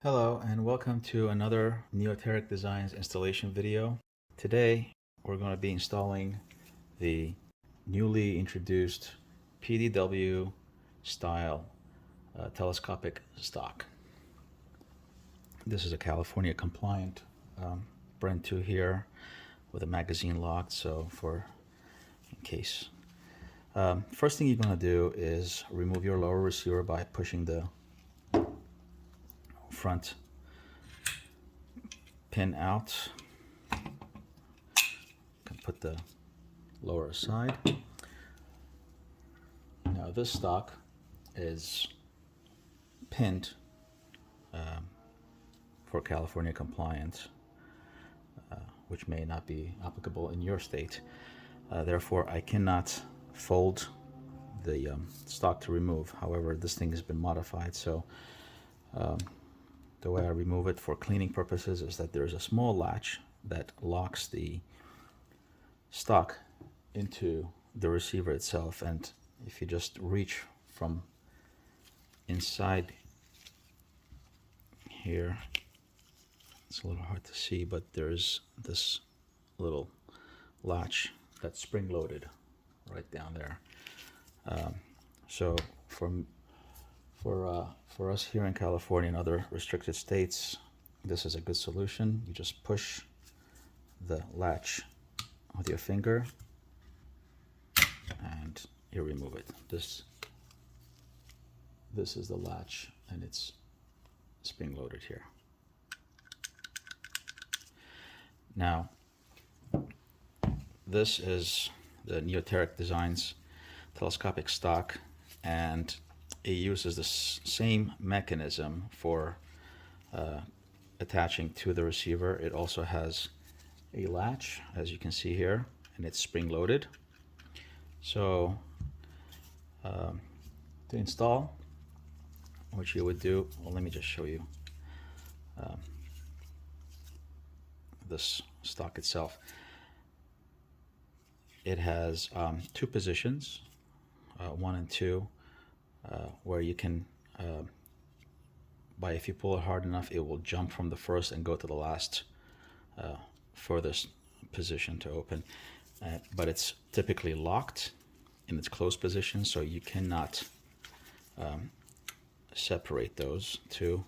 Hello and welcome to another Neoteric Designs installation video. Today we're going to be installing the newly introduced PDW style telescopic stock. This is a California compliant Bren 2 here with a magazine locked, so in case. First thing you're going to do is remove your lower receiver by pushing the front pin out. You can put the lower aside. Now this stock is pinned for California compliance, which may not be applicable in your state. Therefore, I cannot fold the stock to remove. However, this thing has been modified, so the way I remove it for cleaning purposes is that there's a small latch that locks the stock into the receiver itself, and if you just reach from inside here, it's a little hard to see, but there's this little latch that's spring-loaded right down there. So for us here in California and other restricted states, this is a good solution. You just push the latch with your finger and you remove it. This is the latch and it's spring-loaded here. Now, this is the Neoteric Designs telescopic stock, and it uses the same mechanism for attaching to the receiver. It also has a latch, as you can see here, and it's spring-loaded. So to install, what you would do, well, let me just show you this stock itself. It has two positions, 1 and 2, where you can, if you pull it hard enough, it will jump from the first and go to the last furthest position to open. But it's typically locked in its closed position, so you cannot separate those two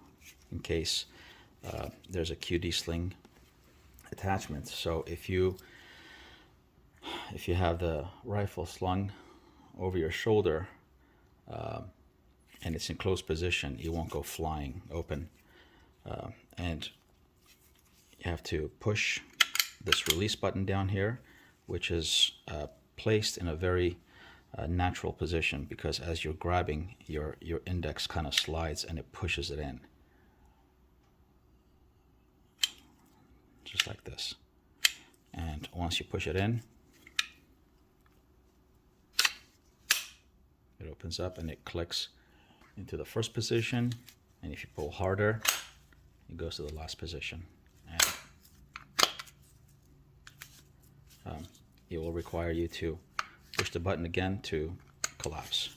in case there's a QD sling attachment. So if you have the rifle slung over your shoulder and it's in closed position, it won't go flying open. And you have to push this release button down here, which is placed in a very natural position, because as you're grabbing, your index kind of slides and it pushes it in. Just like this. And once you push it in, it opens up and it clicks into the first position, and if you pull harder, it goes to the last position. And it will require you to push the button again to collapse.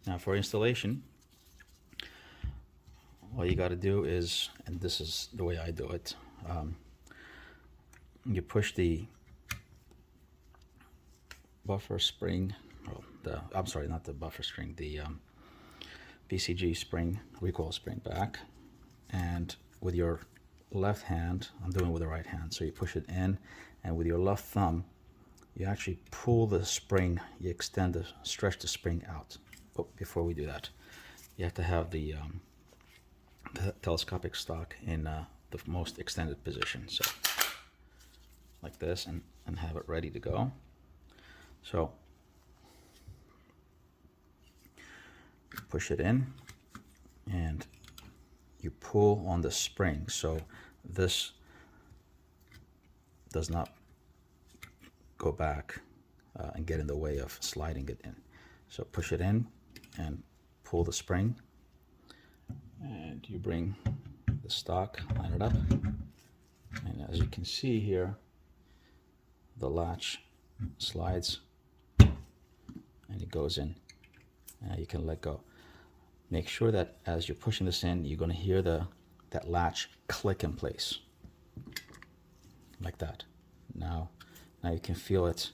Now for installation, all you got to do is, and this is the way I do it, you push the buffer spring, I'm sorry, not the buffer spring, the BCG spring, recoil spring back, and with your left hand, I'm doing it with the right hand, so you push it in, and with your left thumb, you actually pull the spring, you stretch the spring out. But before we do that, you have to have the telescopic stock in the most extended position, so like this, and have it ready to go. So you push it in and you pull on the spring, so this does not go back and get in the way of sliding it in. So push it in and pull the spring, and you bring the stock, line it up, and as you can see here, the latch slides and it goes in. Now you can let go. Make sure that as you're pushing this in, you're going to hear that latch click in place, like that. Now you can feel it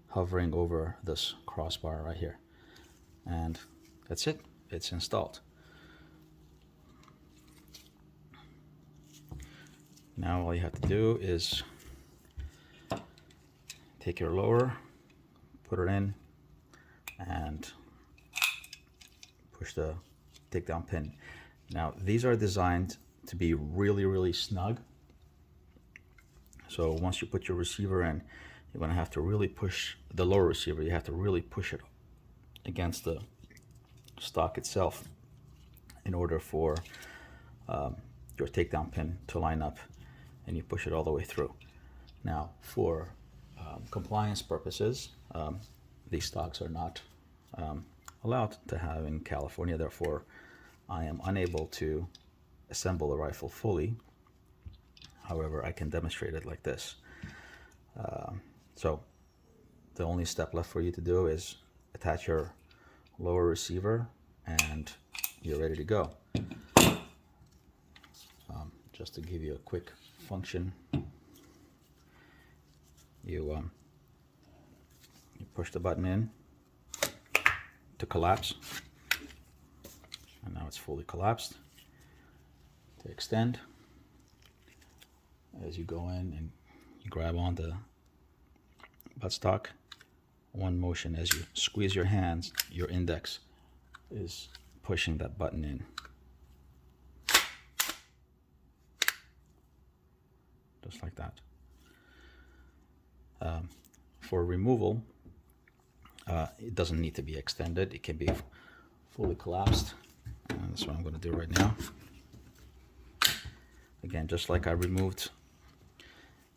hovering over this crossbar right here. And that's it. It's installed. Now all you have to do is take your lower, put it in, and push the takedown pin. Now these are designed to be really, really snug. So once you put your receiver in, you're going to have to really push the lower receiver. You have to really push it against the stock itself in order for your takedown pin to line up, and you push it all the way through. Now for compliance purposes, these stocks are not allowed to have in California. Therefore, I am unable to assemble the rifle fully. However, I can demonstrate it like this. So the only step left for you to do is attach your lower receiver and you're ready to go. Just to give you a quick function, you push the button in to collapse, and now it's fully collapsed. To extend, as you go in and you grab on the buttstock, one motion as you squeeze your hands, your index is pushing that button in. Just like that. For removal, it doesn't need to be extended. It can be fully collapsed. And that's what I'm going to do right now. Again, just like I removed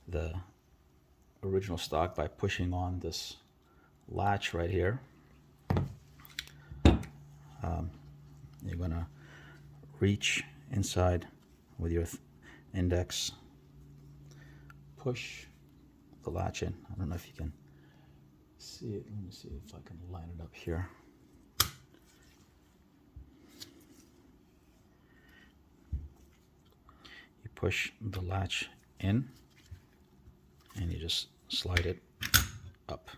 the original stock by pushing on this latch right here, you're going to reach inside with your index, push the latch in. I don't know if you can see it. Let me see if I can line it up here. You push the latch in and you just slide it up.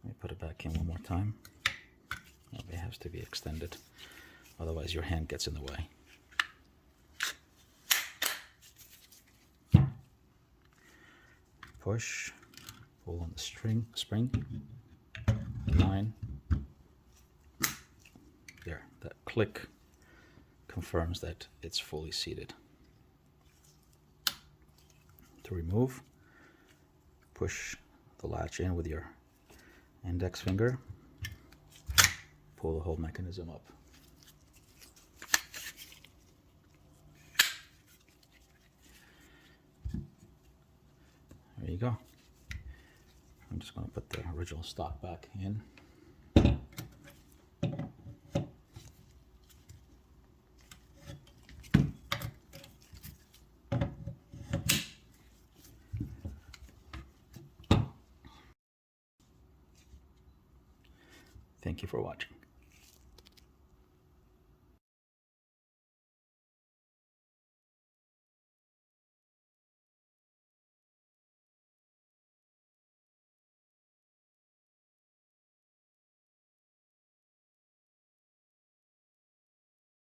Let me put it back in one more time. It has to be extended, otherwise your hand gets in the way. Push, pull on the spring, 9. There, that click confirms that it's fully seated. To remove, push the latch in with your index finger, pull the whole mechanism up. There you go. I'm just going to put the original stock back in. Thank you for watching.